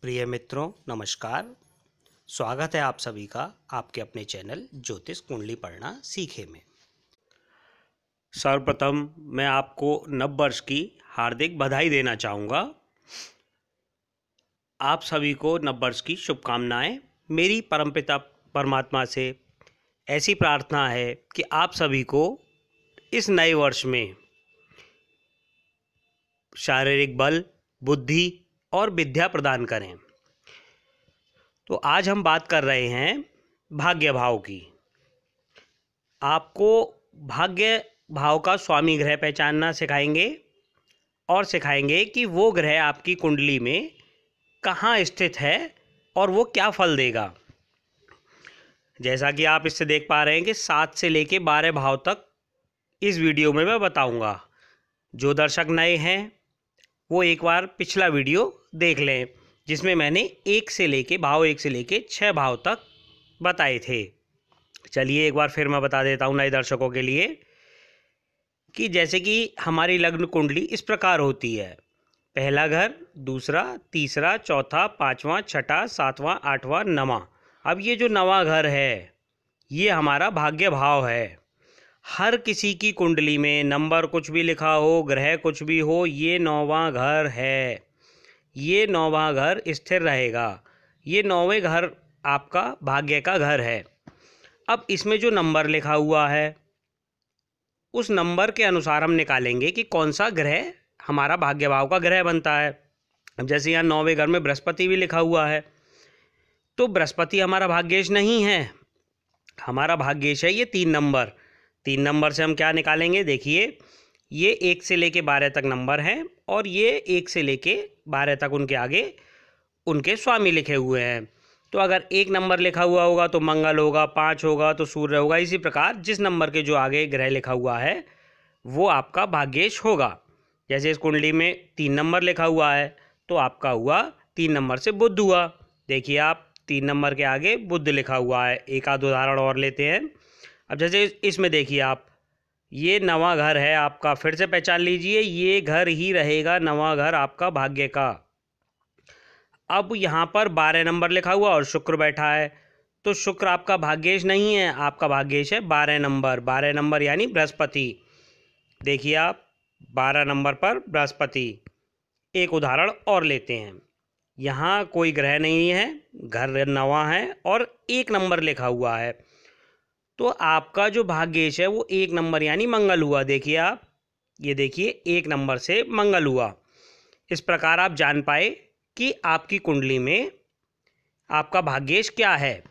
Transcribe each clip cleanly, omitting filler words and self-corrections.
प्रिय मित्रों, नमस्कार। स्वागत है आप सभी का आपके अपने चैनल ज्योतिष कुंडली पढ़ना सीखे में। सर्वप्रथम मैं आपको नव वर्ष की हार्दिक बधाई देना चाहूँगा। आप सभी को नव वर्ष की शुभकामनाएं। मेरी परमपिता परमात्मा से ऐसी प्रार्थना है कि आप सभी को इस नए वर्ष में शारीरिक बल, बुद्धि और विद्या प्रदान करें। तो आज हम बात कर रहे हैं भाग्य भाव की। आपको भाग्य भाव का स्वामी ग्रह पहचानना सिखाएंगे और सिखाएंगे कि वो ग्रह आपकी कुंडली में कहाँ स्थित है और वो क्या फल देगा। जैसा कि आप इससे देख पा रहे हैं कि 7 से लेके 12 भाव तक इस वीडियो में मैं बताऊंगा। जो दर्शक नए हैं वो एक बार पिछला वीडियो देख लें, जिसमें मैंने 1 से लेके 6 भाव तक बताए थे। चलिए एक बार फिर मैं बता देता हूँ नए दर्शकों के लिए कि जैसे कि हमारी लग्न कुंडली इस प्रकार होती है। पहला घर, दूसरा, तीसरा, चौथा, पाँचवा, छठा, सातवां, आठवां, नवां। अब ये जो नवां घर है ये हमारा भाग्य भाव है। हर किसी की कुंडली में नंबर कुछ भी लिखा हो, ग्रह कुछ भी हो, ये 9वां घर है। ये 9वां घर स्थिर रहेगा। ये 9वें घर आपका भाग्य का घर है। अब इसमें जो नंबर लिखा हुआ है उस नंबर के अनुसार हम निकालेंगे कि कौन सा ग्रह हमारा भाग्य भाव का ग्रह बनता है। अब जैसे यहाँ 9वें घर में बृहस्पति भी लिखा हुआ है, तो बृहस्पति हमारा भाग्येश नहीं है, हमारा भाग्येश है ये 3 नंबर। 3 नंबर से हम क्या निकालेंगे, देखिए ये 1 से लेके 12 तक नंबर हैं और ये 1 से लेके 12 तक उनके आगे उनके स्वामी लिखे हुए हैं। तो अगर 1 नंबर लिखा हुआ होगा तो मंगल होगा, 5 होगा तो सूर्य होगा। इसी प्रकार जिस नंबर के जो आगे ग्रह लिखा हुआ है वो आपका भाग्येश होगा। जैसे इस कुंडली में 3 नंबर लिखा हुआ है तो आपका हुआ 3 नंबर से बुध हुआ। देखिए आप 3 नंबर के आगे बुध लिखा हुआ है। एक आध उदाहरण और लेते हैं। अब जैसे इसमें देखिए आप, ये 9वां घर है आपका। फिर से पहचान लीजिए, ये घर ही रहेगा 9वां घर आपका भाग्य का। अब यहाँ पर 12 नंबर लिखा हुआ और शुक्र बैठा है, तो शुक्र आपका भाग्येश नहीं है, आपका भाग्येश है 12 नंबर। 12 नंबर यानी बृहस्पति। देखिए आप 12 नंबर पर बृहस्पति। एक उदाहरण और लेते हैं। यहाँ कोई ग्रह नहीं है, घर 9वां है और 1 नंबर लिखा हुआ है, तो आपका जो भाग्येश है वो 1 नंबर यानी मंगल हुआ। देखिए आप, ये देखिए 1 नंबर से मंगल हुआ। इस प्रकार आप जान पाए कि आपकी कुंडली में आपका भाग्येश क्या है।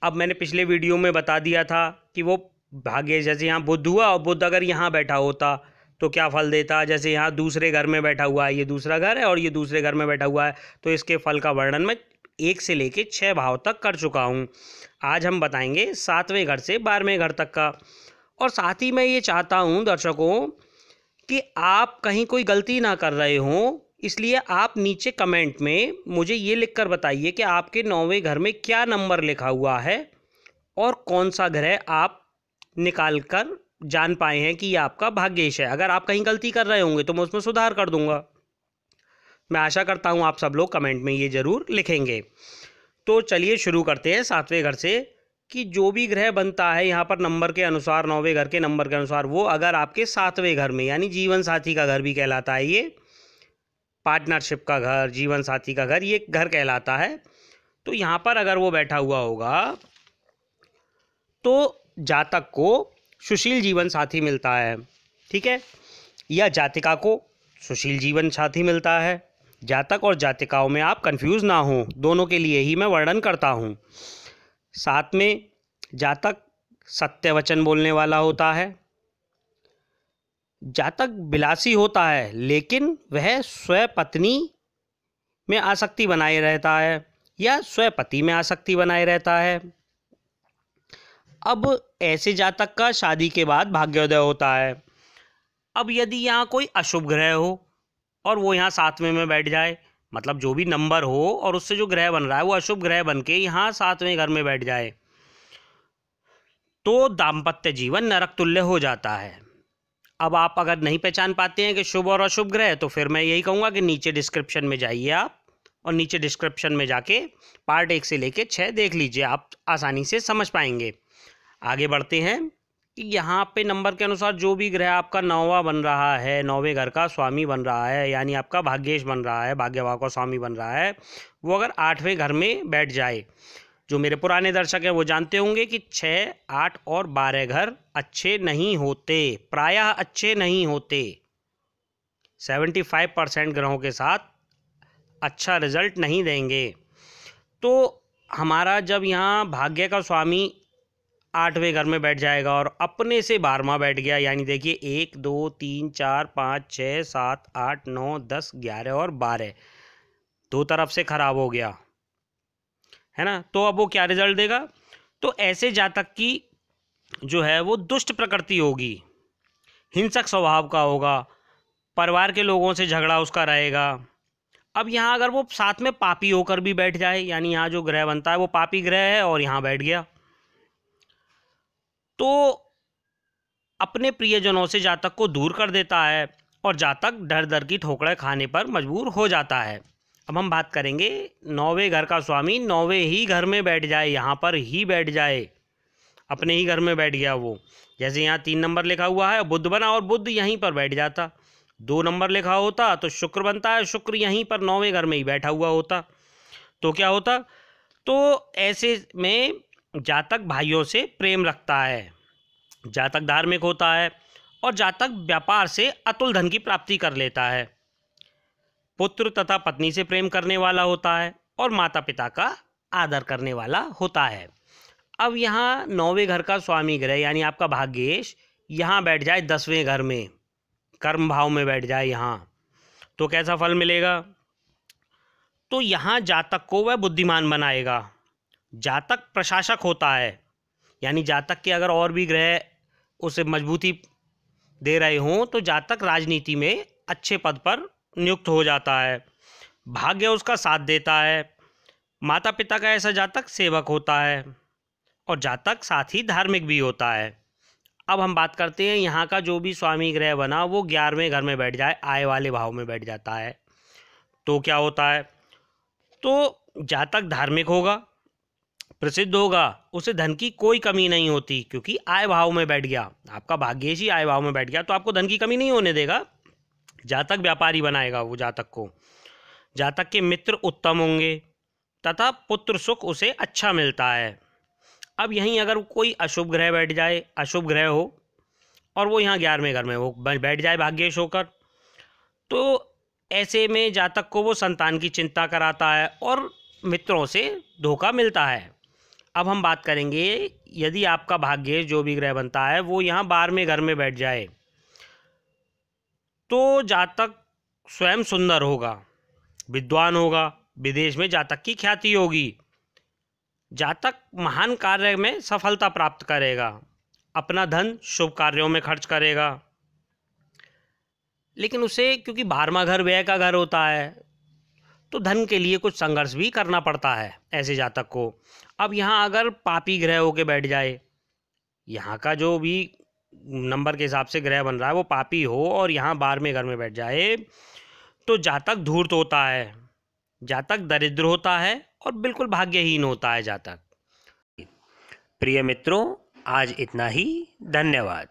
अब मैंने पिछले वीडियो में बता दिया था कि वो भाग्येश, जैसे यहाँ बुध हुआ और बुध अगर यहाँ बैठा होता तो क्या फल देता। जैसे यहाँ दूसरे घर में बैठा हुआ है, ये दूसरा घर है और ये दूसरे घर में बैठा हुआ है, तो इसके फल का वर्णन मैं 1 से लेके 6 भाव तक कर चुका हूँ। आज हम बताएंगे 7वें घर से 12वें घर तक का। और साथ ही मैं ये चाहता हूँ दर्शकों कि आप कहीं कोई गलती ना कर रहे हों, इसलिए आप नीचे कमेंट में मुझे ये लिखकर बताइए कि आपके 9वें घर में क्या नंबर लिखा हुआ है और कौन सा ग्रह आप निकाल कर जान पाए हैं कि ये आपका भाग्येश है। अगर आप कहीं गलती कर रहे होंगे तो मैं उसमें सुधार कर दूंगा। मैं आशा करता हूँ आप सब लोग कमेंट में ये ज़रूर लिखेंगे। तो चलिए शुरू करते हैं 7वें घर से कि जो भी ग्रह बनता है यहाँ पर नंबर के अनुसार, 9वें घर के नंबर के अनुसार, वो अगर आपके 7वें घर में यानी जीवन साथी का घर भी कहलाता है, ये पार्टनरशिप का घर, जीवन साथी का घर, ये घर कहलाता है। तो यहाँ पर अगर वो बैठा हुआ होगा तो जातक को सुशील जीवन साथी मिलता है, ठीक है, या जातिका को सुशील जीवन साथी मिलता है। जातक और जातिकाओं में आप कंफ्यूज ना हो, दोनों के लिए ही मैं वर्णन करता हूँ। साथ में जातक सत्य वचन बोलने वाला होता है। जातक विलासी होता है लेकिन वह स्वपत्नी में आसक्ति बनाए रहता है या स्वपति में आसक्ति बनाए रहता है। अब ऐसे जातक का शादी के बाद भाग्योदय होता है। अब यदि यहाँ कोई अशुभ ग्रह हो और वो यहाँ 7वें में बैठ जाए, मतलब जो भी नंबर हो और उससे जो ग्रह बन रहा है वो अशुभ ग्रह बन के यहाँ 7वें घर में बैठ जाए, तो दाम्पत्य जीवन नरक तुल्य हो जाता है। अब आप अगर नहीं पहचान पाते हैं कि शुभ और अशुभ ग्रह, तो फिर मैं यही कहूँगा कि नीचे डिस्क्रिप्शन में जाइए आप और नीचे डिस्क्रिप्शन में जाके पार्ट 1 से लेके 6 देख लीजिए, आप आसानी से समझ पाएंगे। आगे बढ़ते हैं कि यहाँ पे नंबर के अनुसार जो भी ग्रह आपका 9वां बन रहा है, 9वें घर का स्वामी बन रहा है, यानी आपका भाग्येश बन रहा है, भाग्य भाव का स्वामी बन रहा है, वो अगर 8वें घर में बैठ जाए, जो मेरे पुराने दर्शक हैं वो जानते होंगे कि 6, 8 और 12 घर अच्छे नहीं होते, प्रायः अच्छे नहीं होते। 75% ग्रहों के साथ अच्छा रिजल्ट नहीं देंगे। तो हमारा जब यहाँ भाग्य का स्वामी 8वें घर में बैठ जाएगा और अपने से 12वां बैठ गया, यानी देखिए 1, 2, 3, 4, 5, 6, 7, 8, 9, 10, 11 और 12 दो तरफ से खराब हो गया है ना। तो अब वो क्या रिजल्ट देगा? तो ऐसे जातक की जो है वो दुष्ट प्रकृति होगी, हिंसक स्वभाव का होगा, परिवार के लोगों से झगड़ा उसका रहेगा। अब यहाँ अगर वो साथ में पापी होकर भी बैठ जाए, यानी यहाँ जो ग्रह बनता है वो पापी ग्रह है और यहाँ बैठ गया, तो अपने प्रियजनों से जातक को दूर कर देता है और जातक डर डर की ठोकरें खाने पर मजबूर हो जाता है। अब हम बात करेंगे 9वें घर का स्वामी 9वें ही घर में बैठ जाए, यहाँ पर ही बैठ जाए, अपने ही घर में बैठ गया वो। जैसे यहाँ 3 नंबर लिखा हुआ है, बुध बना और बुध यहीं पर बैठ जाता। 2 नंबर लिखा होता तो शुक्र बनता है, शुक्र यहीं पर 9वें घर में ही बैठा हुआ होता, तो क्या होता? तो ऐसे में जातक भाइयों से प्रेम रखता है, जातक धार्मिक होता है और जातक व्यापार से अतुल धन की प्राप्ति कर लेता है, पुत्र तथा पत्नी से प्रेम करने वाला होता है और माता पिता का आदर करने वाला होता है। अब यहाँ 9वें घर का स्वामी ग्रह यानी आपका भाग्येश यहाँ बैठ जाए 10वें घर में, कर्म भाव में बैठ जाए यहाँ, तो कैसा फल मिलेगा? तो यहाँ जातक को वह बुद्धिमान बनाएगा, जातक प्रशासक होता है, यानी जातक के अगर और भी ग्रह उसे मजबूती दे रहे हों तो जातक राजनीति में अच्छे पद पर नियुक्त हो जाता है, भाग्य उसका साथ देता है, माता पिता का ऐसा जातक सेवक होता है और जातक साथ ही धार्मिक भी होता है। अब हम बात करते हैं यहाँ का जो भी स्वामी ग्रह बना वो 11वें घर में बैठ जाए, आय वाले भाव में बैठ जाता है, तो क्या होता है? तो जातक धार्मिक होगा, प्रसिद्ध होगा, उसे धन की कोई कमी नहीं होती, क्योंकि आय भाव में बैठ गया, आपका भाग्येश ही आय भाव में बैठ गया, तो आपको धन की कमी नहीं होने देगा। जातक व्यापारी बनाएगा वो जातक को, जातक के मित्र उत्तम होंगे तथा पुत्र सुख उसे अच्छा मिलता है। अब यहीं अगर कोई अशुभ ग्रह बैठ जाए, अशुभ ग्रह हो और वो यहाँ 11वें घर में वो बैठ जाए भाग्येश होकर, तो ऐसे में जातक को वो संतान की चिंता कराता है और मित्रों से धोखा मिलता है। अब हम बात करेंगे यदि आपका भाग्येश जो भी ग्रह बनता है वो यहाँ 12वें घर में बैठ जाए, तो जातक स्वयं सुंदर होगा, विद्वान होगा, विदेश में जातक की ख्याति होगी, जातक महान कार्य में सफलता प्राप्त करेगा, अपना धन शुभ कार्यों में खर्च करेगा। लेकिन उसे क्योंकि 12वां घर व्यय का घर होता है तो धन के लिए कुछ संघर्ष भी करना पड़ता है ऐसे जातक को। अब यहाँ अगर पापी ग्रह होके बैठ जाए, यहाँ का जो भी नंबर के हिसाब से ग्रह बन रहा है वो पापी हो और यहाँ 12वें घर में बैठ जाए, तो जातक धूर्त होता है, जातक दरिद्र होता है और बिल्कुल भाग्यहीन होता है जातक। प्रिय मित्रों, आज इतना ही, धन्यवाद।